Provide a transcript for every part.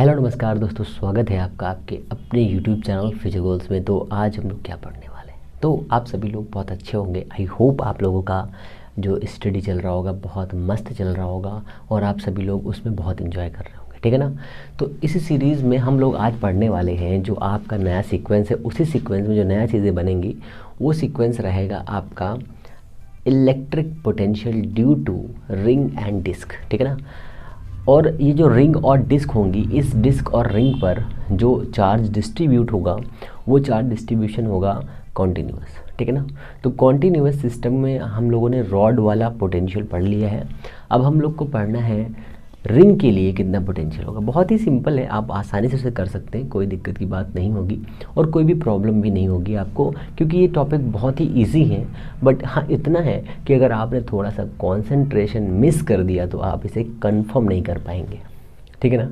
Hello नमस्कार दोस्तों, स्वागत है आपका आपके अपने YouTube चैनल फ्यूचर गोल्स में। तो आज हम लोग क्या पढ़ने वाले हैं, तो आप सभी लोग बहुत अच्छे होंगे। आई होप आप लोगों का जो स्टडी चल रहा होगा बहुत मस्त चल रहा होगा और आप सभी लोग उसमें बहुत इन्जॉय कर रहे होंगे, ठीक है ना। तो इसी सीरीज़ में हम लोग आज पढ़ने वाले हैं जो आपका नया सीक्वेंस है। उसी सीक्वेंस में जो नया चीज़ें बनेंगी वो सीक्वेंस रहेगा आपका electric potential due to ring and disc, ठीक है ना। और ये जो रिंग और डिस्क होंगी, इस डिस्क और रिंग पर जो चार्ज डिस्ट्रीब्यूट होगा वो चार्ज डिस्ट्रीब्यूशन होगा कॉन्टीन्यूअस, ठीक है ना। तो कॉन्टीन्यूअस सिस्टम में हम लोगों ने रॉड वाला पोटेंशियल पढ़ लिया है। अब हम लोग को पढ़ना है रिंग के लिए कितना पोटेंशियल होगा। बहुत ही सिंपल है, आप आसानी से उसे कर सकते हैं, कोई दिक्कत की बात नहीं होगी और कोई भी प्रॉब्लम भी नहीं होगी आपको, क्योंकि ये टॉपिक बहुत ही इजी है। बट हाँ, इतना है कि अगर आपने थोड़ा सा कंसंट्रेशन मिस कर दिया तो आप इसे कंफर्म नहीं कर पाएंगे, ठीक है ना।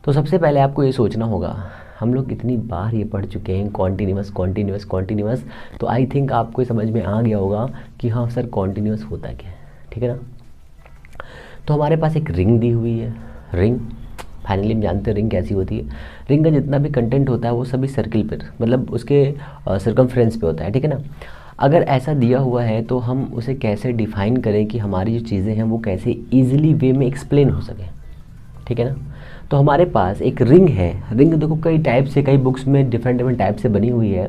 तो सबसे पहले आपको ये सोचना होगा, हम लोग इतनी बार ये पढ़ चुके हैं कॉन्टीन्यूअस कॉन्टीन्यूअस कॉन्टीन्यूअस, तो आई थिंक आपको समझ में आ गया होगा कि हाँ सर कॉन्टीन्यूअस होता क्या है, ठीक है ना। तो हमारे पास एक रिंग दी हुई है। रिंग फाइनली हम जानते हैं रिंग कैसी होती है। रिंग का जितना भी कंटेंट होता है वो सभी सर्किल पर, मतलब उसके सर्कमफ्रेंस पे होता है, ठीक है ना। अगर ऐसा दिया हुआ है तो हम उसे कैसे डिफाइन करें कि हमारी जो चीज़ें हैं वो कैसे ईजिली वे में एक्सप्लेन हो सके, ठीक है ना। तो हमारे पास एक रिंग है। रिंग देखो कई टाइप से, कई बुक्स में डिफरेंट टाइप से बनी हुई है।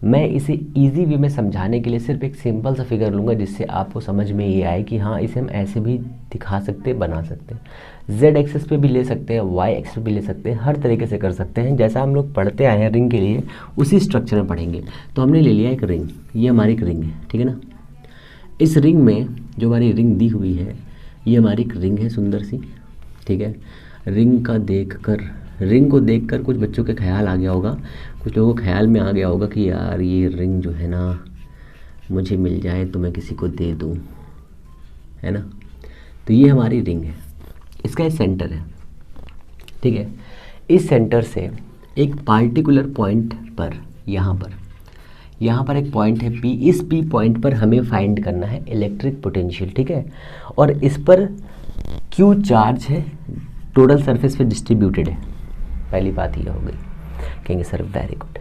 मैं इसे इजी वे में समझाने के लिए सिर्फ एक सिंपल सा फिगर लूँगा जिससे आपको समझ में ये आए कि हाँ इसे हम ऐसे भी दिखा सकते हैं, बना सकते हैं। जेड एक्सेस पे भी ले सकते हैं, वाई एक्सेस पे भी ले सकते हैं, हर तरीके से कर सकते हैं। जैसा हम लोग पढ़ते आए हैं रिंग के लिए उसी स्ट्रक्चर में पढ़ेंगे। तो हमने ले लिया एक रिंग, ये हमारी एक रिंग है, ठीक है ना। इस रिंग में जो हमारी रिंग दी हुई है ये हमारी एक रिंग है सुंदर सी, ठीक है। रिंग को देखकर कुछ बच्चों के ख्याल आ गया होगा, कुछ लोगों को ख्याल में आ गया होगा कि यार ये रिंग जो है ना मुझे मिल जाए तो मैं किसी को दे दूँ, है ना। तो ये हमारी रिंग है, इसका एक सेंटर है, ठीक है। इस सेंटर से एक पार्टिकुलर पॉइंट पर यहाँ पर एक पॉइंट है P। इस P पॉइंट पर हमें फाइंड करना है इलेक्ट्रिक पोटेंशियल, ठीक है। और इस पर Q चार्ज है, टोटल सरफेस पे डिस्ट्रीब्यूटेड है। पहली बात ये हो गई, कहेंगे सर वेरी गुड।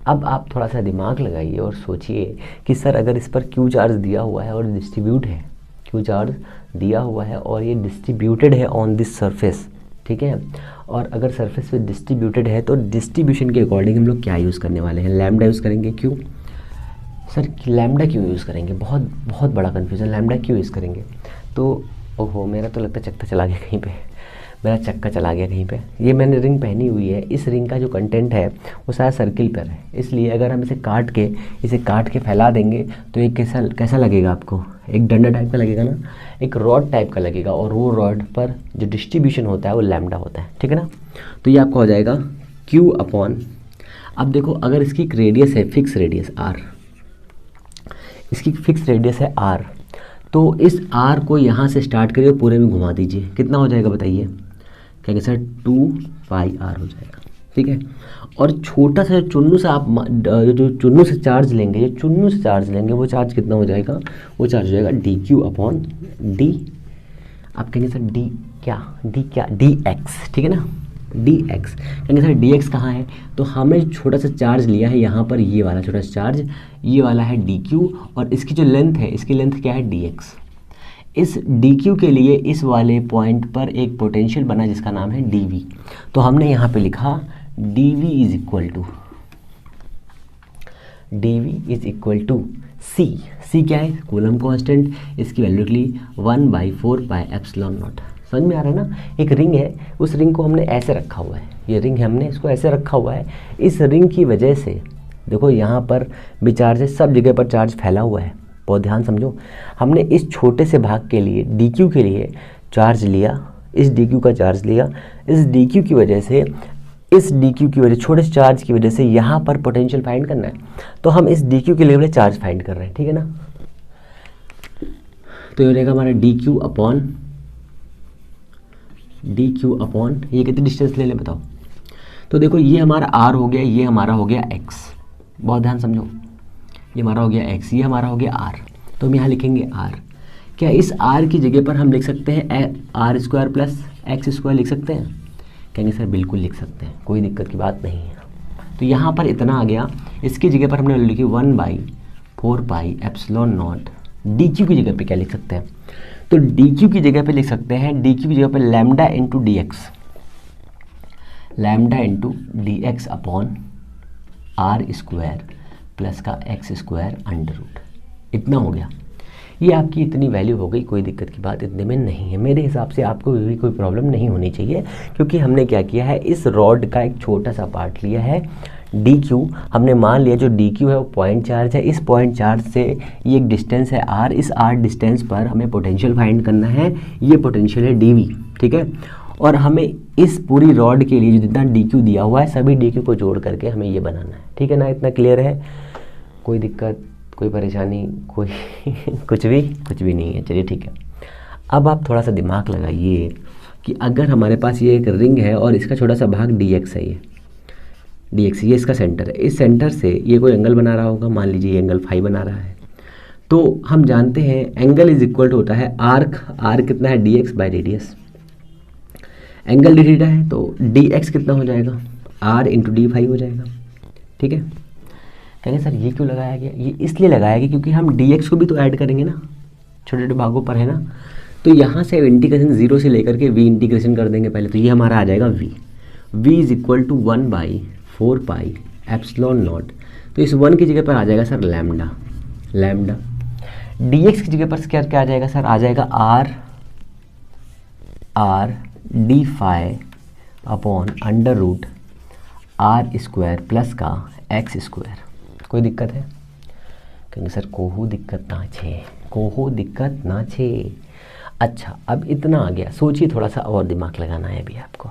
अब आप थोड़ा सा दिमाग लगाइए और सोचिए कि सर अगर इस पर Q चार्ज दिया हुआ है और डिस्ट्रीब्यूट है, Q चार्ज दिया हुआ है और ये डिस्ट्रीब्यूटेड है ऑन दिस सरफेस, ठीक है। और अगर सरफेस पे डिस्ट्रीब्यूटेड है तो डिस्ट्रीब्यूशन के अकॉर्डिंग हम लोग क्या यूज़ करने वाले हैं, लैम्डा यूज़ करेंगे। क्यों सर लैम्डा क्यों यूज़ करेंगे, बहुत बहुत बड़ा कन्फ्यूज़न, लैम्डा क्यों यूज़ करेंगे। तो ओहो मेरा तो लगता है चक्का चला गया कहीं पे, मेरा चक्का चला गया कहीं पे। ये मैंने रिंग पहनी हुई है, इस रिंग का जो कंटेंट है वो सारा सर्किल पर है, इसलिए अगर हम इसे काट के फैला देंगे तो ये कैसा लगेगा आपको, एक डंडा टाइप का लगेगा ना, एक रॉड टाइप का लगेगा। और वो रॉड पर जो डिस्ट्रीब्यूशन होता है वो लैम्डा होता है, ठीक है ना। तो ये आपका हो जाएगा Q अपॉन, अब देखो अगर इसकी एक रेडियस है, फिक्स रेडियस R, इसकी फिक्स रेडियस है R, तो इस R को यहाँ से स्टार्ट करिए पूरे में घुमा दीजिए, कितना हो जाएगा बताइए। कहेंगे सर 2πr हो जाएगा, ठीक है। और छोटा सा चुन्नू से आप जो चुन्नू से चार्ज लेंगे वो चार्ज कितना हो जाएगा, वो चार्ज हो जाएगा dq अपॉन d। आप कहेंगे सर dx, ठीक है ना, dx। कहेंगे सर dx कहाँ है, तो हमने छोटा सा चार्ज लिया है यहाँ पर, ये वाला छोटा सा चार्ज, ये वाला है dq और इसकी जो लेंथ है, इसकी लेंथ क्या है dx। इस dq के लिए इस वाले पॉइंट पर एक पोटेंशियल बना जिसका नाम है dv। तो हमने यहाँ पे लिखा dv is equal to c क्या है, कूलम कांस्टेंट, इसकी वैल्यू निकली 1/4πε0। समझ में आ रहा है ना। एक रिंग है, उस रिंग को हमने ऐसे रखा हुआ है, ये रिंग है हमने इसको ऐसे रखा हुआ है। इस रिंग की वजह से देखो यहाँ पर भी चार्ज है, सब जगह पर चार्ज फैला हुआ है, बहुत ध्यान समझो। हमने इस छोटे से भाग के लिए dq के लिए चार्ज लिया, इस dq का चार्ज लिया, इस dq की वजह से, छोटे से चार्ज की वजह से यहाँ पर पोटेंशियल फाइंड करना है। तो हम इस dq के लिए चार्ज फाइंड कर रहे हैं, ठीक है ना। तो ये हो जाएगा हमारा dq अपॉन ये कितनी डिस्टेंस ले लें बताओ। तो देखो ये हमारा r हो गया, ये हमारा हो गया x, बहुत ध्यान समझो, ये हमारा हो गया x, ये हमारा हो गया r। तो हम यहाँ लिखेंगे r। क्या इस r की जगह पर हम लिख सकते हैं r² प्लस x² लिख सकते हैं, कहेंगे सर बिल्कुल लिख सकते हैं, कोई दिक्कत की बात नहीं है। तो यहाँ पर इतना आ गया, इसकी जगह पर हमने लिखी 1/4πε0 डी क्यू की जगह पे क्या लिख सकते हैं, तो डी क्यू की जगह पे लिख सकते हैं, डी क्यू की जगह पे lambda into d x, lambda into d x upon are square plus का एक्स स्क्वायर अंडर रूट, इतना हो गया। ये आपकी इतनी वैल्यू हो गई, कोई दिक्कत की बात इतने में नहीं है। मेरे हिसाब से आपको भी कोई प्रॉब्लम नहीं होनी चाहिए, क्योंकि हमने क्या किया है, इस रॉड का एक छोटा सा पार्ट लिया है डी क्यू, हमने मान लिया जो डी क्यू है वो पॉइंट चार्ज है, इस पॉइंट चार्ज से ये एक डिस्टेंस है आर, इस आर डिस्टेंस पर हमें पोटेंशियल फाइंड करना है, ये पोटेंशियल है डी वी, ठीक है। और हमें इस पूरी रॉड के लिए जो जितना डी क्यू दिया हुआ है सभी डी क्यू को जोड़ करके हमें ये बनाना है, ठीक है ना, इतना क्लियर है, कोई दिक्कत कोई परेशानी कोई कुछ भी नहीं है। चलिए ठीक है, अब आप थोड़ा सा दिमाग लगाइए कि अगर हमारे पास ये एक रिंग है और इसका छोटा सा भाग डी एक्स है, ये डी एक्स ये इसका सेंटर है, इस सेंटर से ये कोई एंगल बना रहा होगा, मान लीजिए ये एंगल फाई बना रहा है, तो हम जानते हैं एंगल इज इक्वल टू होता है आर्क कितना है D x by radius, angle D theta है तो डी एक्स कितना हो जाएगा आर इंटू डी फाई हो जाएगा, ठीक है। कहेंगे सर ये क्यों लगाया गया, ये इसलिए लगाया गया क्योंकि हम डी एक्स को भी तो ऐड करेंगे ना, छोटे छोटे भागों पर है ना, तो यहाँ से इंटीग्रेशन 0 से लेकर के v इंटीग्रेशन कर देंगे पहले, तो ये हमारा आ जाएगा v इज इक्वल टू 1/4πε0, तो इस 1 की जगह पर आ जाएगा सर लैम्डा डी एक्स की जगह पर क्या क्या आ जाएगा सर, आ जाएगा r d phi upon under root r square plus का एक्स स्क्वायर। कोई दिक्कत है, कहेंगे सर कोहू दिक्कत ना छे। अच्छा अब इतना आ गया, सोचिए थोड़ा सा और दिमाग लगाना है अभी आपको,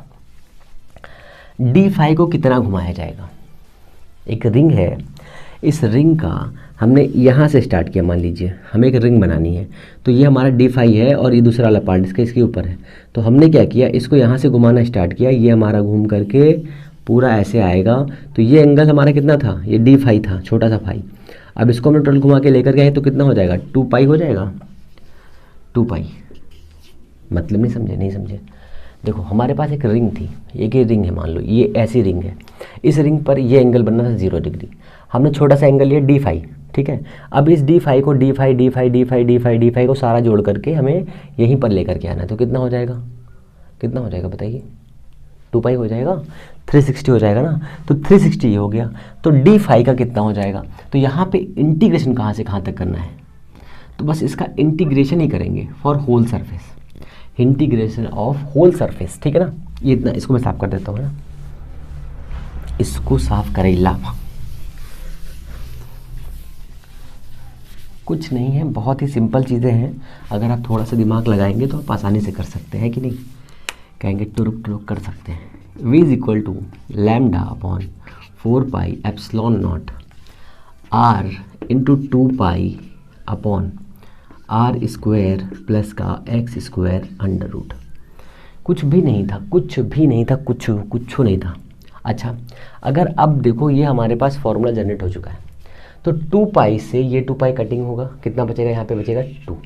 डी फाई को कितना घुमाया जाएगा, एक रिंग है, इस रिंग का हमने यहाँ से स्टार्ट किया, मान लीजिए हमें एक रिंग बनानी है, तो ये हमारा डी फाई है और ये दूसरा वाला पार्ट इसके ऊपर है, तो हमने क्या किया, इसको यहाँ से घुमाना स्टार्ट किया, ये हमारा घूम करके पूरा ऐसे आएगा, तो ये एंगल हमारा कितना था, ये डी फाई था, छोटा सा फाई, अब इसको हमने टोटल घुमा के लेकर गए तो कितना हो जाएगा 2π हो जाएगा, 2π मतलब नहीं समझे, देखो हमारे पास एक रिंग थी, एक ही रिंग है, मान लो ये ऐसी रिंग है, इस रिंग पर ये एंगल बनना था 0 डिग्री, हमने छोटा सा एंगल लिया डी फाई, ठीक है। अब इस डी फाई को डी फाई को सारा जोड़ करके हमें यहीं पर लेकर के आना है, तो कितना हो जाएगा बताइए, 2π हो जाएगा, 360 हो जाएगा ना, तो 360 ये हो गया, तो डी फाई का कितना हो जाएगा, तो यहाँ पे इंटीग्रेशन कहाँ से कहाँ तक करना है, तो बस इसका इंटीग्रेशन ही करेंगे for whole surface, integration of whole surface, ठीक है ना। ये इतना, इसको मैं साफ कर देता हूँ ना, इसको साफ करेला, कुछ नहीं है, बहुत ही सिंपल चीज़ें हैं, अगर आप थोड़ा सा दिमाग लगाएंगे तो आप आसानी से कर सकते हैं कि नहीं, कहेंगे टुरुक कर सकते हैं। v is equal to lambda upon 4πε0 r into 2π upon are square plus का एक्स स्क्वायर अंडर रूट, कुछ नहीं था। अच्छा अगर अब देखो ये हमारे पास फॉर्मूला जनरेट हो चुका है, तो 2π से ये 2π कटिंग होगा, कितना बचेगा, यहाँ पे बचेगा 2,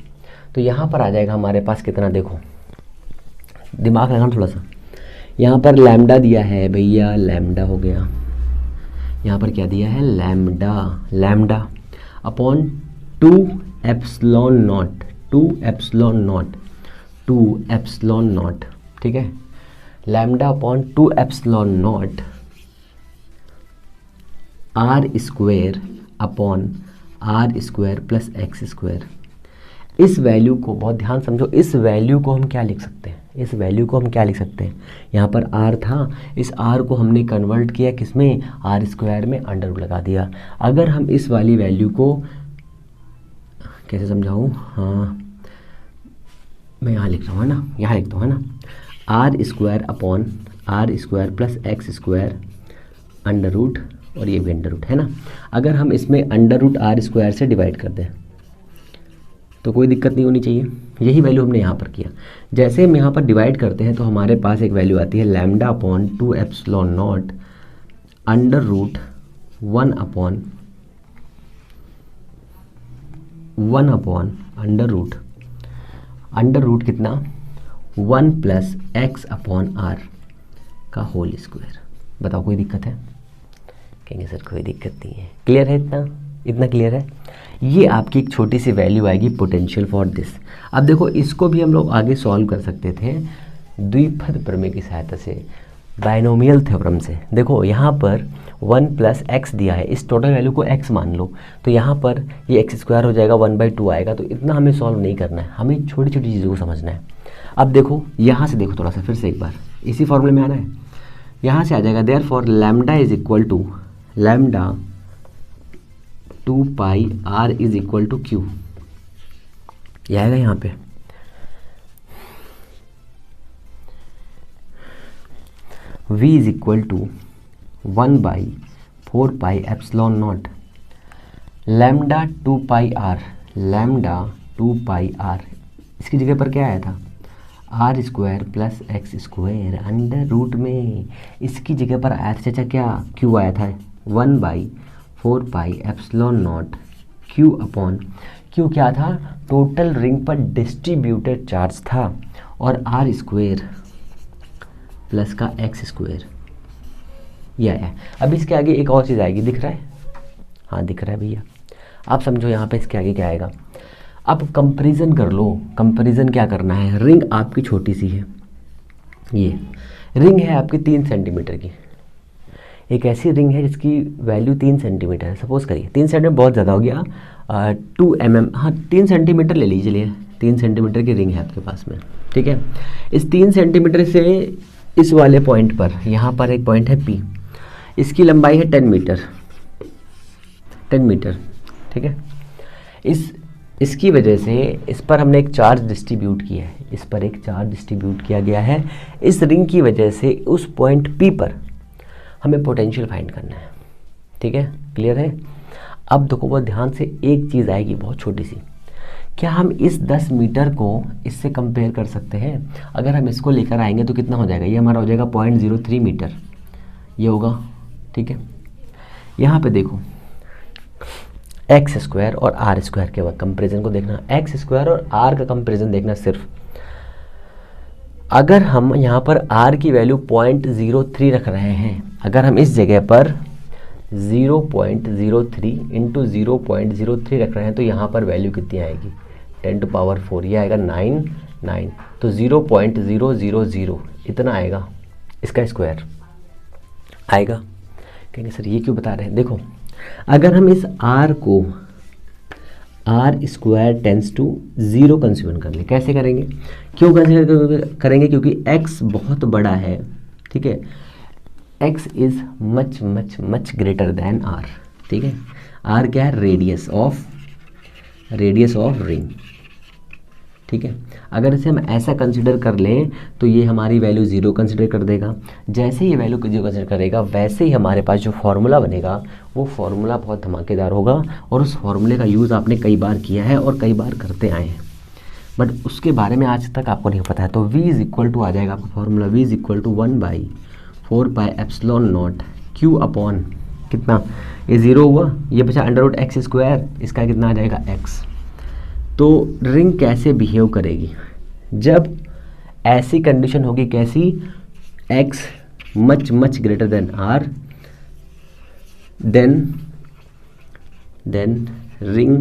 तो यहाँ पर आ जाएगा हमारे पास कितना, देखो दिमाग लगाना थोड़ा सा, यहाँ पर लैम्डा दिया है भैया, लैम्डा हो गया, यहाँ पर क्या दिया है लैम्डा अपॉन 2ε0, ठीक है, lambda upon 2ε0 R square upon are square plus x square. इस वैल्यू को बहुत ध्यान समझो, इस वैल्यू को हम क्या लिख सकते हैं, यहाँ पर r था, इस r को हमने कन्वर्ट किया किस में, आर स्क्वायर में, अंडर रूट लगा दिया। अगर हम इस वाली वैल्यू को कैसे समझाऊँ, हाँ मैं यहाँ लिख रहा हूँ ना, r square upon are square plus x square under root, और ये भी अंडर रूट है ना, अगर हम इसमें अंडर रूट आर स्क्वायर से डिवाइड कर दें तो कोई दिक्कत नहीं होनी चाहिए, यही वैल्यू हमने यहाँ पर किया। जैसे हम यहाँ पर डिवाइड करते हैं तो हमारे पास एक वैल्यू आती है lambda upon 2ε0 under root 1 upon under root कितना 1 प्लस एक्स अपॉन आर, का होल स्क्वायर। बताओ कोई दिक्कत है? कहेंगे सर कोई दिक्कत नहीं है। क्लियर है? इतना इतना क्लियर है? ये आपकी एक छोटी सी वैल्यू आएगी पोटेंशियल फॉर दिस। अब देखो इसको भी हम लोग आगे सॉल्व कर सकते थे द्विपद प्रमेय की सहायता से, बाइनोमियल थ्योरम से। देखो यहाँ पर 1 + x दिया है, इस टोटल वैल्यू को x मान लो, तो यहाँ पर ये x² हो जाएगा, 1/2 आएगा। तो इतना हमें सॉल्व नहीं करना है, हमें छोटी छोटी चीज़ों को समझना है। अब देखो यहाँ से देखो थोड़ा सा फिर से एक बार, इसी फॉर्मूले में आना है। यहाँ से आ जाएगा therefore lambda is equal to lambda 2πr is equal to q। ये आएगा यहाँ पे। v is equal to 1/4πε0 lambda 2πr, lambda 2πr इसकी जगह पर क्या आया था? r² + x² अंडर रूट में। इसकी जगह पर आया था चाचा क्या? q आया था, 1/4πε0 q क्या था? टोटल रिंग पर डिस्ट्रीब्यूटेड चार्ज था, और r² प्लस का x²। यह है। अब इसके आगे एक और चीज़ आएगी, दिख रहा है? हाँ दिख रहा है भैया। आप समझो यहाँ पे इसके आगे क्या आएगा। अब कंपैरिजन कर लो। कंपैरिजन क्या करना है? रिंग आपकी छोटी सी है, ये रिंग है आपकी 3 सेंटीमीटर की। एक ऐसी रिंग है जिसकी वैल्यू 3 सेंटीमीटर है। सपोज करिए 3 सेंटीमीटर बहुत ज़्यादा हो गया, 2 mm, हाँ 3 सेंटीमीटर ले लीजिए। चलिए 3 सेंटीमीटर की रिंग है आपके पास में, ठीक है। इस 3 सेंटीमीटर से इस वाले पॉइंट पर, यहाँ पर एक पॉइंट है P, इसकी लंबाई है 10 मीटर, 10 मीटर, ठीक है। इसकी वजह से इस पर हमने एक चार्ज डिस्ट्रीब्यूट किया है, इस पर एक चार्ज डिस्ट्रीब्यूट किया गया है। इस रिंग की वजह से उस पॉइंट P पर हमें पोटेंशियल फाइंड करना है, ठीक है। क्लियर है? अब देखो बहुत ध्यान से, एक चीज़ आएगी बहुत छोटी सी। क्या हम इस 10 मीटर को इससे कंपेयर कर सकते हैं? अगर हम इसको लेकर आएंगे तो कितना हो जाएगा? ये हमारा हो जाएगा 0.03 मीटर, ये होगा, ठीक है। यहाँ पे देखो x² और r² के कंपेरिजन को देखना, x² और r का कंपेरिजन देखना सिर्फ। अगर हम यहाँ पर r की वैल्यू 0.03 रख रहे हैं, अगर हम इस जगह पर 0.03 × 0.03 रख रहे हैं, तो यहाँ पर वैल्यू कितनी आएगी? 10⁴, ये आएगा 9 तो 0.000 इतना आएगा, इसका स्क्वायर आएगा। कहेंगे सर ये क्यों बता रहे हैं? देखो अगर हम इस r को r² टेंस टू 0 कंसीडर कर ले, कैसे करेंगे? क्यों कंसीडर करेंगे? क्योंकि x बहुत बड़ा है, ठीक है। x is much greater than r, ठीक है। r क्या है? रेडियस ऑफ रिंग, ठीक है। अगर इसे हम ऐसा कंसीडर कर लें तो ये हमारी वैल्यू 0 कंसीडर कर देगा। जैसे ही वैल्यू 0 कंसीडर करेगा, वैसे ही हमारे पास जो फॉर्मूला बनेगा वो फॉर्मूला बहुत धमाकेदार होगा, और उस फॉर्मूले का यूज़ आपने कई बार किया है और कई बार करते आए हैं, बट उसके बारे में आज तक आपको नहीं पता है। तो v इज इक्वल टू आ जाएगा आपका formula, v is equal to 1/4πε0 q upon कितना? ये 0 हुआ, ये बचा √x², इसका कितना आ जाएगा? x। तो रिंग कैसे बिहेव करेगी जब ऐसी कंडीशन होगी? कैसी? x much greater than r, then ring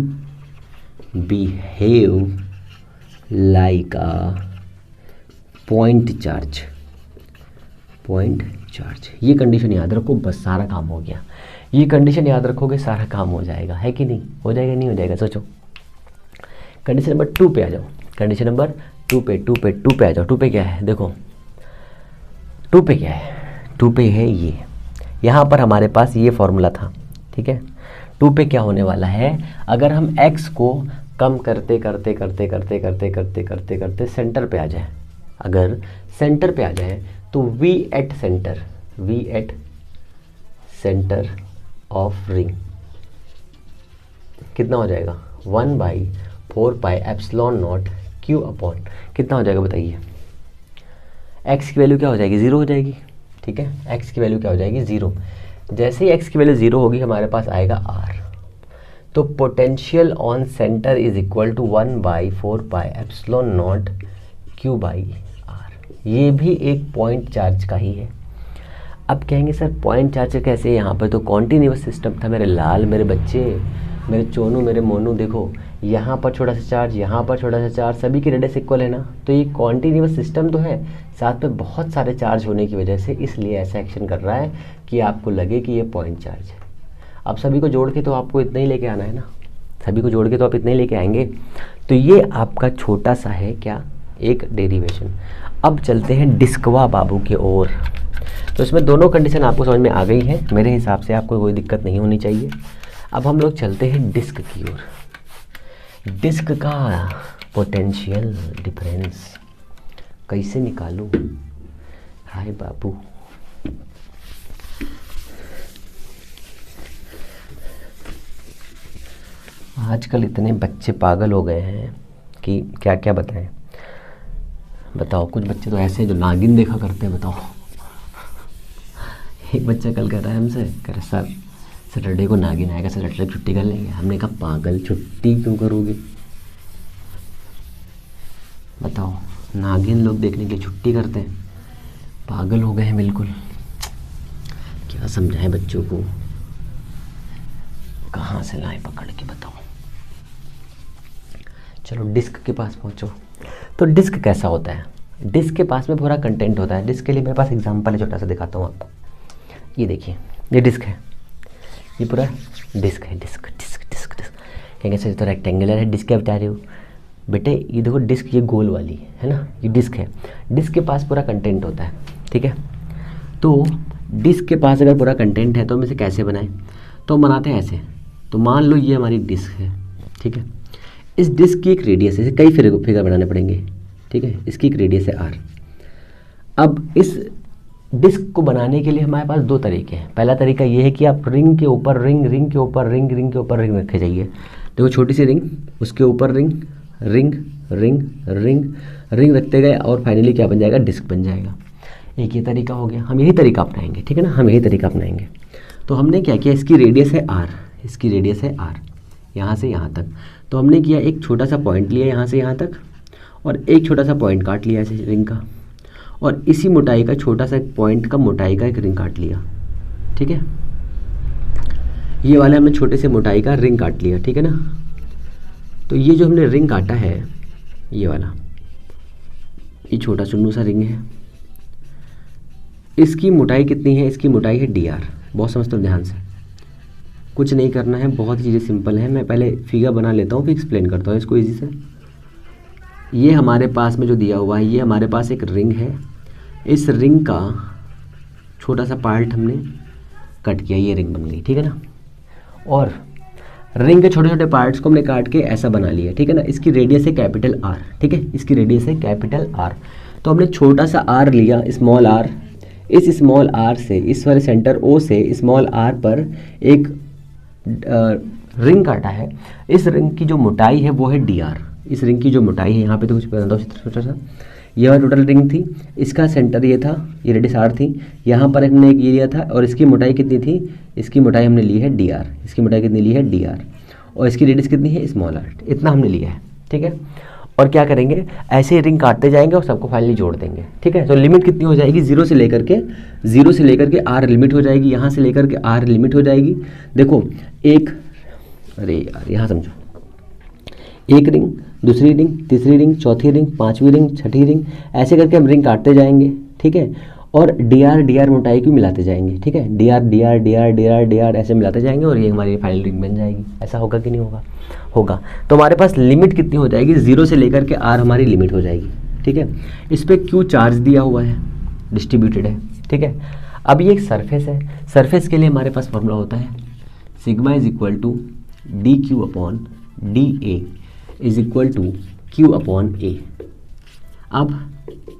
behave like a point charge. ये कंडीशन याद रखो, बस सारा काम हो गया। ये कंडीशन याद रखोगे, सारा काम हो जाएगा, है कि नहीं? हो जाएगा नहीं हो जाएगा? सोचो। कंडीशन नंबर 2 पे आ जाओ। कंडीशन नंबर 2 पे आ जाओ। 2 पे क्या है? देखो 2 पे क्या है? 2 पे है ये, यहाँ पर हमारे पास ये फॉर्मूला था, ठीक है। 2 पे क्या होने वाला है? अगर हम x को कम करते सेंटर पे आ जाए, अगर सेंटर पे आ जाए तो v at centre of ring कितना हो जाएगा? 1/4πε0 q अपॉन कितना हो जाएगा बताइए? x की वैल्यू क्या हो जाएगी? 0 हो जाएगी, ठीक है। x की वैल्यू क्या हो जाएगी? 0। जैसे ही x की वैल्यू 0 होगी, हमारे पास आएगा r। तो potential on centre is equal to 1/4πε0 q/r। ये भी एक पॉइंट चार्ज का ही है, अब कहेंगे सर पॉइंट चार्ज कैसे, यहाँ पर तो कॉन्टिन्यूस सिस्टम था मेरे लाल, मेरे बच्चे, मेरे चोनू, मेरे मोनू। देखो यहाँ पर छोटा सा चार्ज, यहाँ पर छोटा सा चार्ज, सभी की रेडियस इक्वल है ना, तो ये कॉन्टिन्यूस सिस्टम तो है, साथ में बहुत सारे चार्ज होने की वजह से इसलिए ऐसा एक्शन कर रहा है कि आपको लगे कि ये पॉइंट चार्ज है। अब सभी को जोड़ के तो आपको इतना ही लेके आना है ना, सभी को जोड़ के तो आप इतना ही लेके आएंगे। तो ये आपका छोटा सा है क्या, एक डेरिवेशन। अब चलते हैं डिस्कवा बाबू की ओर। तो इसमें दोनों कंडीशन आपको समझ में आ गई है, मेरे हिसाब से आपको कोई दिक्कत नहीं होनी चाहिए। अब हम लोग चलते हैं डिस्क की ओर। डिस्क का पोटेंशियल डिफरेंस कैसे निकालूं, हाय बाबू। आजकल इतने बच्चे पागल हो गए हैं कि क्या क्या बताएं। बताओ, कुछ बच्चे तो ऐसे हैं जो नागिन देखा करते हैं। बताओ, एक बच्चा कल कह रहा है हमसे, कह रहा सर सैटरडे को नागिन आएगा, सर सैटरडे छुट्टी कर लेंगे। हमने कहा पागल, छुट्टी क्यों करोगे? बताओ, नागिन लोग देखने के लिए छुट्टी करते हैं? पागल हो गए हैं बिल्कुल। क्या समझाएं बच्चों को, कहाँ से लाएं पकड़ के, बताओ। चलो डिस्क के पास पहुँचो। तो डिस्क कैसा होता है? डिस्क के पास में पूरा कंटेंट होता है। डिस्क के लिए मेरे पास एग्जांपल है, छोटा सा दिखाता हूँ आपको। ये देखिए, ये डिस्क है, ये पूरा डिस्क है। डिस्क डिस्क डिस्क डिस्क कहेंगे सर तो रेक्टेंगुलर है, डिस्क क्या बता रहे हो बेटे? ये देखो डिस्क, ये गोल वाली है ना, ये डिस्क है। डिस्क के पास पूरा कंटेंट होता है, ठीक है। तो डिस्क के पास अगर पूरा कंटेंट है तो हम इसे कैसे बनाएं? तो हम बनाते हैं ऐसे। तो मान लो ये हमारी डिस्क है, ठीक है। इस डिस्क की एक रेडियस है, कई फिगर बनाने पड़ेंगे, ठीक है। इसकी एक रेडियस है r। अब इस डिस्क को बनाने के लिए हमारे पास दो तरीके हैं। पहला तरीका ये है कि आप रिंग के ऊपर रिंग, रिंग के ऊपर रिंग, रिंग के ऊपर रिंग रखे जाइए। देखो छोटी सी रिंग, उसके ऊपर ring, ring ring ring ring रखते गए और फाइनली क्या बन जाएगा? डिस्क बन जाएगा। एक ये तरीका हो गया, हम यही तरीका अपनाएंगे, ठीक है ना, हम यही तरीका अपनाएंगे। तो हमने क्या किया, इसकी रेडियस है r, इसकी रेडियस है r, यहाँ से यहाँ तक। तो हमने किया, एक छोटा सा पॉइंट लिया यहाँ से यहाँ तक, और एक छोटा सा पॉइंट काट लिया ऐसे रिंग का, और इसी मोटाई का छोटा सा पॉइंट का मोटाई का एक रिंग काट लिया, ठीक है। ये वाला हमने छोटे से मोटाई का रिंग काट लिया, ठीक है ना। तो ये जो हमने रिंग काटा है, ये वाला, ये छोटा चुन्नू सा रिंग है। इसकी मोटाई कितनी है? इसकी मोटाई है dr। बहुत समझते हो, ध्यान से, कुछ नहीं करना है, बहुत ही चीज़ें सिंपल हैं। मैं पहले फिगर बना लेता हूँ, फिर एक्सप्लेन करता हूँ इसको ईजी से। ये हमारे पास में जो दिया हुआ है, ये हमारे पास एक रिंग है। इस रिंग का छोटा सा पार्ट हमने कट किया, ये रिंग बन गई, ठीक है ना। और रिंग के छोटे छोटे पार्ट्स को हमने काट के ऐसा बना लिया, ठीक है ना। इसकी रेडियस है कैपिटल R, ठीक है, इसकी रेडियस है कैपिटल R। तो हमने छोटा सा r लिया, स्मॉल r। इस स्मॉल r से, इस वाले सेंटर O से स्मॉल r पर एक रिंग काटा है। इस रिंग की जो मोटाई है वो है dr। इस रिंग की जो मोटाई है, यहाँ पे तो कुछ बता दो, छोटा सा ये वाला टोटल रिंग थी, इसका सेंटर ये था, ये रेडियस r थी। यहाँ पर हमने एक ये लिया था, और इसकी मोटाई कितनी थी? इसकी मोटाई हमने ली है dr। इसकी मोटाई कितनी ली है? dr। और इसकी रेडियस कितनी है? Small r। इतना हमने लिया है, ठीक है। और क्या करेंगे, ऐसे ही रिंग काटते जाएंगे और सबको फाइनली जोड़ देंगे, ठीक है। तो लिमिट कितनी हो जाएगी? जीरो से लेकर के r लिमिट हो जाएगी, यहाँ से लेकर के r लिमिट हो जाएगी। देखो एक, अरे यार यहाँ समझो, एक रिंग, दूसरी रिंग, तीसरी रिंग, चौथी रिंग, पांचवी रिंग, छठी रिंग, ऐसे करके हम रिंग काटते जाएंगे, ठीक है। और dr मोटाई की मिलाते जाएंगे, ठीक है। dr ऐसे मिलाते जाएंगे और ये हमारी फाइनल रिंग बन जाएगी। ऐसा होगा कि नहीं होगा? होगा। तो हमारे पास लिमिट कितनी हो जाएगी? जीरो से लेकर के r हमारी लिमिट हो जाएगी, ठीक है। इस पर q चार्ज दिया हुआ है, डिस्ट्रीब्यूटेड है, ठीक है। अब ये एक सरफेस है। सरफेस के लिए हमारे पास फॉर्मूला होता है sigma is equal to D Q upon D A is equal to Q upon A. अब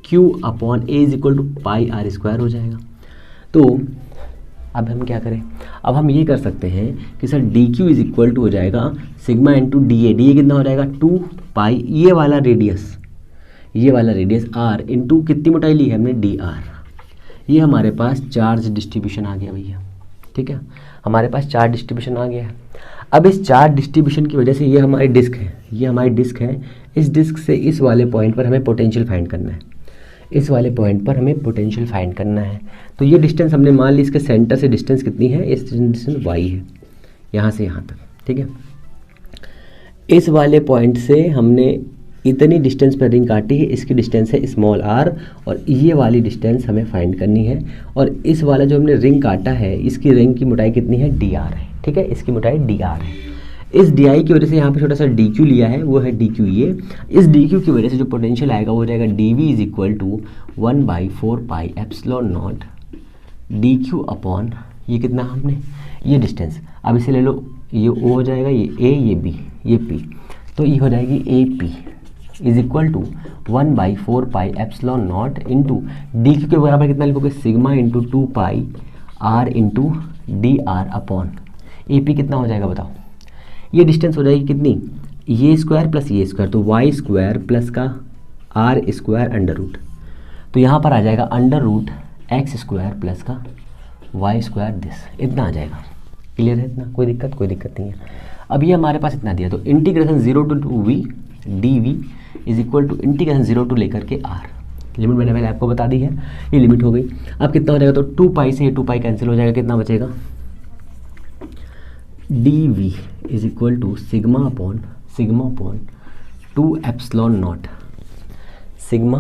Q upon A is equal to pi are square हो जाएगा। तो अब हम क्या करें? अब हम ये कर सकते हैं कि sir d q is equal to हो जाएगा sigma into d a. D a कितना हो जाएगा? 2 पाई, ये वाला रेडियस आर इंटू कितनी मोटाई ली है हमने? D R. ये हमारे पास चार्ज डिस्ट्रीब्यूशन आ गया भैया, ठीक है। हमारे पास चार्ज डिस्ट्रीब्यूशन आ गया है। अब इस चार्ज डिस्ट्रीब्यूशन की वजह से ये हमारी डिस्क है, ये हमारी डिस्क है। इस डिस्क से इस वाले पॉइंट पर हमें पोटेंशियल फाइंड करना है। इस वाले पॉइंट पर हमें पोटेंशियल फाइंड करना है। तो ये डिस्टेंस हमने मान ली इसके सेंटर से डिस्टेंस कितनी है, इस डिस्टेंस y है यहाँ से यहाँ तक, ठीक है। इस वाले पॉइंट से हमने इतनी डिस्टेंस पर रिंग काटी है, इसकी डिस्टेंस है स्मॉल r और ये वाली डिस्टेंस हमें फाइंड करनी है। और इस वाला जो हमने रिंग काटा है इसकी रिंग की मोटाई कितनी है, dr है, ठीक है, इसकी मोटाई dr है। इस di की वजह से यहाँ पे छोटा सा dq लिया है, वो है dq ये। इस dq की वजह से जो पोटेंशियल आएगा वो हो जाएगा dv is equal to 1/4 pi epsilon naught dq upon ये कितना हमने, ये डिस्टेंस, अब इसे ले लो, ये o हो जाएगा, ये a, ये b, ये p, तो ये हो जाएगी AP is equal to 1/4 pi epsilon naught into d q के बराबर कितना लिखोगे, sigma into 2 pi r into d r upon AP कितना हो जाएगा बताओ। ये डिस्टेंस हो जाएगी कितनी, ये स्क्वायर प्लस ये स्क्वायर, तो वाई स्क्वायर प्लस का r स्क्वायर अंडर रूट, तो यहाँ पर आ जाएगा under root x square plus का वाई स्क्वायर दिस, इतना आ जाएगा। क्लियर है इतना, कोई दिक्कत नहीं है। अब ये हमारे पास इतना दिया, तो integration 0 to v dv is equal to integration 0 to लेकर के r, लिमिट मैंने पहले आपको बता दी है, ये लिमिट हो गई। अब कितना हो जाएगा, तो 2 पाई से ये 2 पाई कैंसिल हो जाएगा, कितना बचेगा, dv is equal to sigma upon 2 epsilon naught, sigma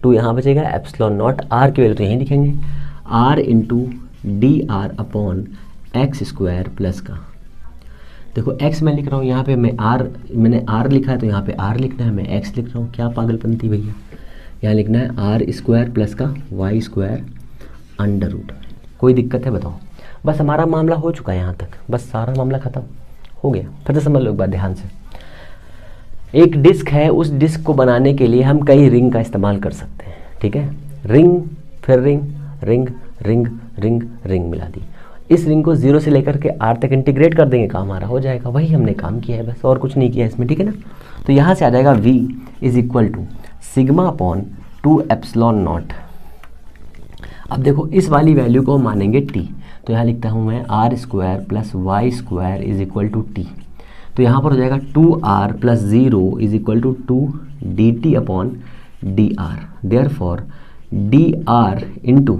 2 यहाँ बचेगा, एप्सिलॉन नॉट r की वैल्यू तो यहीं लिखेंगे, r into d r upon x square plus का, देखो x मैं लिख रहा हूँ यहाँ पे, मैंने r लिखा है तो यहाँ पे r लिखना है, मैं x लिख रहा हूँ, क्या पागलपंती भैया, यहाँ लिखना है r स्क्वायर प्लस का y स्क्वायर अंडर रूट। कोई दिक्कत है बताओ, बस हमारा मामला हो चुका है यहाँ तक, बस सारा मामला ख़त्म हो गया। फिर से समझ लो एक बात ध्यान से, एक डिस्क है, उस डिस्क को बनाने के लिए हम कई रिंग का इस्तेमाल कर सकते हैं, ठीक है, रिंग फिर ring ring ring ring ring मिला दी, इस रिंग को 0 से लेकर के r तक इंटीग्रेट कर देंगे, काम हमारा हो जाएगा, वही हमने काम किया है बस, और कुछ नहीं किया इसमें, ठीक है ना। तो यहाँ से आ जाएगा v is equal to sigma upon 2 epsilon naught. अब देखो इस वाली वैल्यू को मानेंगे t, तो यहाँ लिखता हूँ मैं r square plus y square is equal to t, तो यहाँ पर हो जाएगा 2r plus 0 is equal to 2 dt upon d r, therefore d r into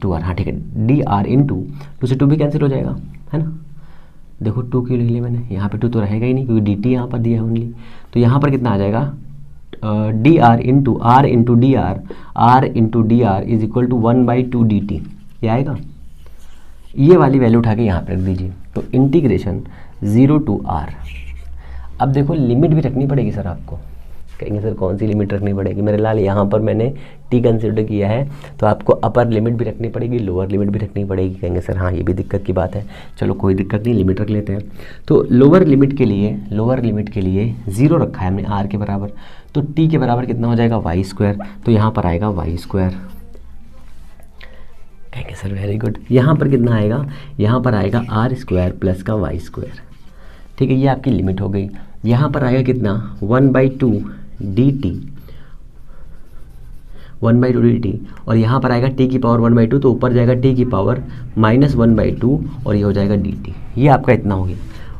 2r, हाँ ठीक है, डी आर इंटू 2 से 2 भी कैंसिल हो जाएगा, है ना। देखो 2 क्यों लिख लिया मैंने, यहाँ पे 2 तो रहेगा ही नहीं क्योंकि डी टी यहाँ पर दिया है ओनली, तो यहाँ पर कितना आ जाएगा, d r into r into d r is equal to 1/2 dt, ये आएगा। ये वाली वैल्यू उठा के यहाँ पर रख दीजिए, तो इंटीग्रेशन 0 to r। अब देखो लिमिट भी रखनी पड़ेगी सर आपको, कहेंगे सर कौन सी लिमिट रखनी पड़ेगी, मेरे लाल यहाँ पर मैंने t कंसिडर किया है, तो आपको अपर लिमिट भी रखनी पड़ेगी, लोअर लिमिट भी रखनी पड़ेगी। कहेंगे सर हाँ ये भी दिक्कत की बात है, चलो कोई दिक्कत नहीं, लिमिट रख लेते हैं। तो लोअर लिमिट के लिए 0 रखा है हमने r के बराबर, तो t के बराबर कितना हो जाएगा, वाई स्क्वायर, तो यहाँ पर आएगा वाई स्क्वायर। कहेंगे सर वेरी गुड, यहाँ पर कितना आएगा, यहाँ पर आएगा r स्क्वायर प्लस का वाई स्क्वायर, ठीक है, ये आपकी लिमिट हो गई। यहाँ पर आएगा कितना, 1/2 dt, और यहाँ पर आएगा t की पावर 1/2, तो ऊपर जाएगा t की पावर -1/2 और ये हो जाएगा dt, ये आपका इतना हो गया।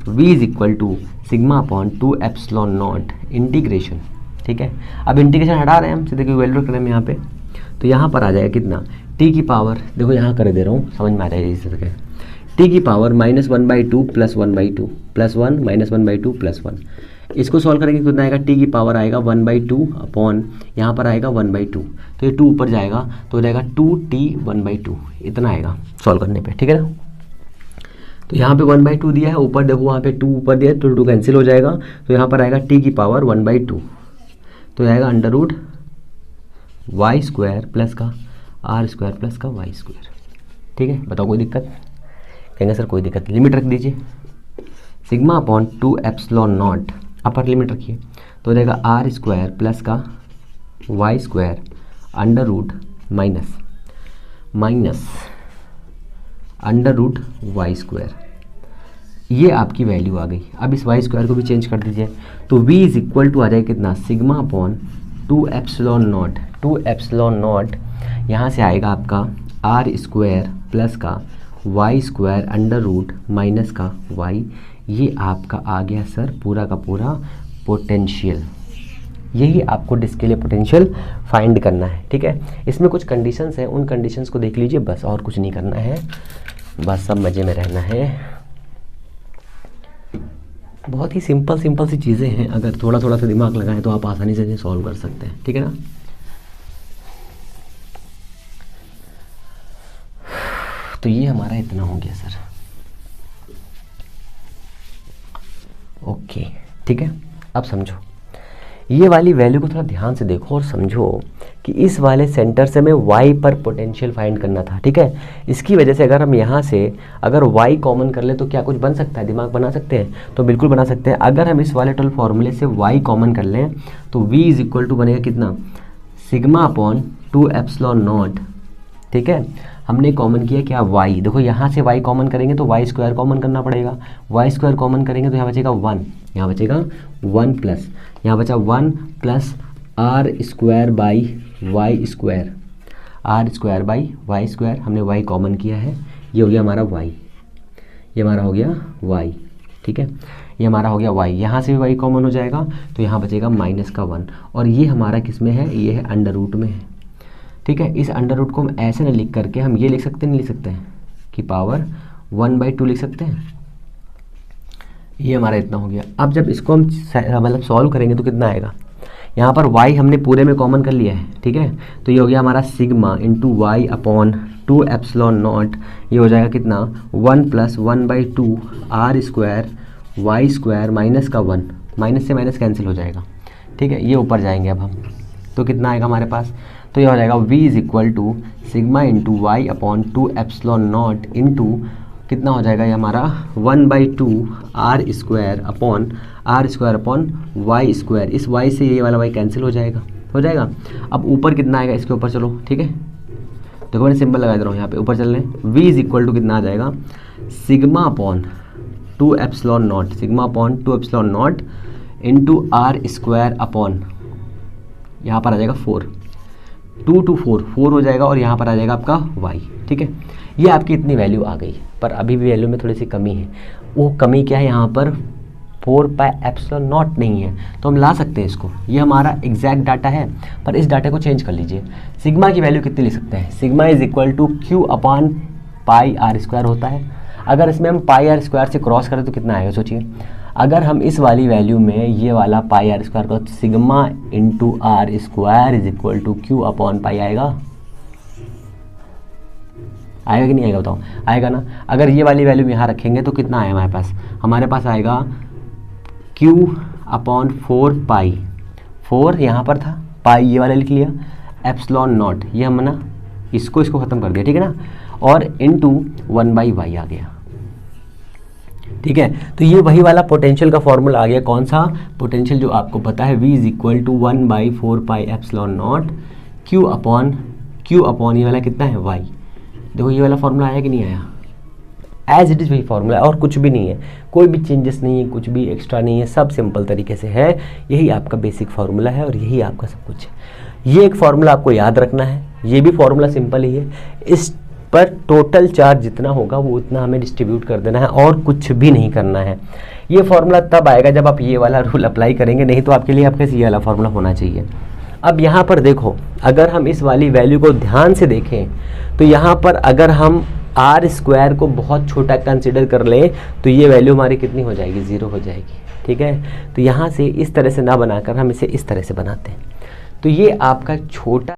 v is equal to sigma upon 2 epsilon naught integration, ठीक है। अब इंटीग्रेशन हटा रहे हैं हम, सीधे वैल्यू रख रहे हैं यहाँ पे, तो यहाँ पर आ जाएगा कितना, t की पावर, देखो यहाँ कर दे रहा हूँ समझ में आ जाएगा इस तरह, t की पावर -1/2 प्लस 1/2 प्लस 1 -1/2 प्लस 1, इसको सॉल्व करेंगे कितना आएगा, t की पावर आएगा 1/2 अपॉन यहाँ पर आएगा 1/2, तो ये 2 ऊपर जाएगा तो हो जाएगा 2t 1/2, इतना आएगा सॉल्व करने पे, ठीक है ना। तो यहाँ पे 1/2 दिया है, ऊपर देखो वहाँ पे 2 ऊपर दिया है, तो 2 कैंसिल हो जाएगा, तो यहाँ पर आएगा t की पावर 1/2, तो आएगा under root y square plus का r स्क्वायर प्लस का वाई स्क्वायर, ठीक है। बताओ कोई दिक्कत, कहेंगे सर कोई दिक्कत, लिमिट रख दीजिए, sigma upon 2 epsilon naught, upper limit रखिए, तो हो जाएगा r स्क्वायर प्लस का y square under root minus under root y square, ये आपकी वैल्यू आ गई। अब इस वाई स्क्वायर को भी चेंज कर दीजिए, तो v इज इक्वल टू आ जाएगा कितना, सिग्मा अपॉन 2 एप्सिलॉन नॉट, यहाँ से आएगा आपका r स्क्वायर प्लस का y square under root minus का वाई ये आपका आ गया सर पूरा का पूरा पोटेंशियल। यही आपको डिस्क के लिए पोटेंशियल फाइंड करना है, ठीक है। इसमें कुछ कंडीशंस हैं, उन कंडीशंस को देख लीजिए बस, और कुछ नहीं करना है, बस सब मज़े में रहना है। बहुत ही सिंपल सी चीज़ें हैं, अगर थोड़ा थोड़ा सा दिमाग लगाएं तो आप आसानी से इसे सॉल्व कर सकते हैं, ठीक है ना। तो ये हमारा इतना हो गया सर, ओके, ठीक है। अब समझो ये वाली वैल्यू को थोड़ा ध्यान से देखो और समझो कि इस वाले सेंटर से हमें y पर पोटेंशियल फाइंड करना था, ठीक है। इसकी वजह से अगर हम यहाँ से अगर y कॉमन कर ले तो क्या कुछ बन सकता है, दिमाग बना सकते हैं, तो बिल्कुल बना सकते हैं। अगर हम इस वाले टोटल फॉर्मूले से y कॉमन कर लें तो v इज इक्वल टू बनेगा कितना, सिग्मा अपॉन 2 एप्सिलॉन नॉट, ठीक है। हमने कॉमन किया क्या, y, देखो यहाँ से y कॉमन करेंगे तो y स्क्वायर कॉमन करना पड़ेगा, y स्क्वायर कॉमन करेंगे तो यहाँ बचेगा 1, यहाँ बचेगा 1 प्लस, यहाँ बचा 1 plus r square by y square, r square by y square, हमने y कॉमन किया है, ये हो गया हमारा y, ये हमारा हो गया y, ठीक है। ये हमारा हो गया y, यहाँ से भी y कॉमन हो जाएगा तो यहाँ बचेगा माइनस का 1, और ये हमारा किस में है, ये है अंडर रूट में है, ठीक है। इस अंडर रूट को हम ऐसे ना लिख करके हम ये लिख सकते हैं, नहीं लिख सकते हैं कि पावर 1/2 लिख सकते हैं। ये हमारा इतना हो गया। अब जब इसको हम मतलब सॉल्व करेंगे तो कितना आएगा, यहाँ पर y हमने पूरे में कॉमन कर लिया है, ठीक है। तो ये हो गया हमारा sigma into y upon 2 epsilon naught, ये हो जाएगा कितना 1 plus 1/2 r square y square minus का 1, माइनस से माइनस कैंसिल हो जाएगा, ठीक है। ये ऊपर जाएंगे अब हम, तो कितना आएगा हमारे पास, तो ये हो जाएगा v is equal to sigma into y upon 2 epsilon naught into कितना हो जाएगा ये हमारा 1/2 r square upon y square, इस y से ये वाला y कैंसिल हो जाएगा। अब ऊपर कितना आएगा इसके ऊपर, चलो ठीक है, देखो मैंने सिंबल लगा दे रहा हूँ यहाँ पे, ऊपर चल रहे हैं। v इज इक्वल टू कितना आ जाएगा, sigma upon 2 epsilon naught, sigma upon 2 epsilon naught into are square upon, यहाँ पर आ जाएगा 4, 2 to 4 हो जाएगा, और यहाँ पर आ जाएगा आपका y, ठीक है। ये आपकी इतनी वैल्यू आ गई, पर अभी भी वैल्यू में थोड़ी सी कमी है। वो कमी क्या है, यहाँ पर 4 पाई एप्सिलॉन नॉट नहीं है, तो हम ला सकते हैं इसको, ये हमारा एग्जैक्ट डाटा है, पर इस डाटा को चेंज कर लीजिए। सिग्मा की वैल्यू कितनी लिख सकते हैं, sigma is equal to Q upon pi are square होता है। अगर इसमें हम पाई आर स्क्वायर से क्रॉस करें तो कितना आएगा, सोचिए। अगर हम इस वाली वैल्यू में ये वाला पाई आर स्क्वायर को, sigma into are square is equal to Q upon pi आएगा कि नहीं आएगा, बताओ, आएगा ना। अगर ये वाली वैल्यू यहाँ रखेंगे तो कितना आएगा हमारे पास आएगा क्यू अपॉन 4 पाई, 4 यहाँ पर था, पाई ये वाला लिख लिया, एप्सिलॉन नॉट ये हम ना इसको ख़त्म कर दिया, ठीक है ना, और इंटू 1/y आ गया, ठीक है। तो ये वही वाला पोटेंशियल का फॉर्मूला आ गया, कौन सा पोटेंशियल, जो आपको पता है, v is equal to 1/4 pi epsilon nought Q upon ये वाला कितना है y। देखो ये वाला फॉर्मूला आया कि नहीं आया, एज इट इज़ वही फॉर्मूला है, और कुछ भी नहीं है, कोई भी चेंजेस नहीं है, कुछ भी एक्स्ट्रा नहीं है, सब सिंपल तरीके से है। यही आपका बेसिक फार्मूला है और यही आपका सब कुछ है। ये एक फार्मूला आपको याद रखना है, ये भी फार्मूला सिंपल ही है। इस पर टोटल चार्ज जितना होगा वो उतना हमें डिस्ट्रीब्यूट कर देना है और कुछ भी नहीं करना है। ये फार्मूला तब आएगा जब आप ये वाला रूल अप्लाई करेंगे, नहीं तो आपके लिए आपके ये वाला फार्मूला होना चाहिए। अब यहाँ पर देखो, अगर हम इस वाली वैल्यू को ध्यान से देखें तो यहाँ पर अगर हम आर स्क्वायर को बहुत छोटा कंसिडर कर लें तो ये वैल्यू हमारी कितनी हो जाएगी, 0 हो जाएगी, ठीक है। तो यहाँ से इस तरह से ना बनाकर हम इसे इस तरह से बनाते हैं, तो ये आपका छोटा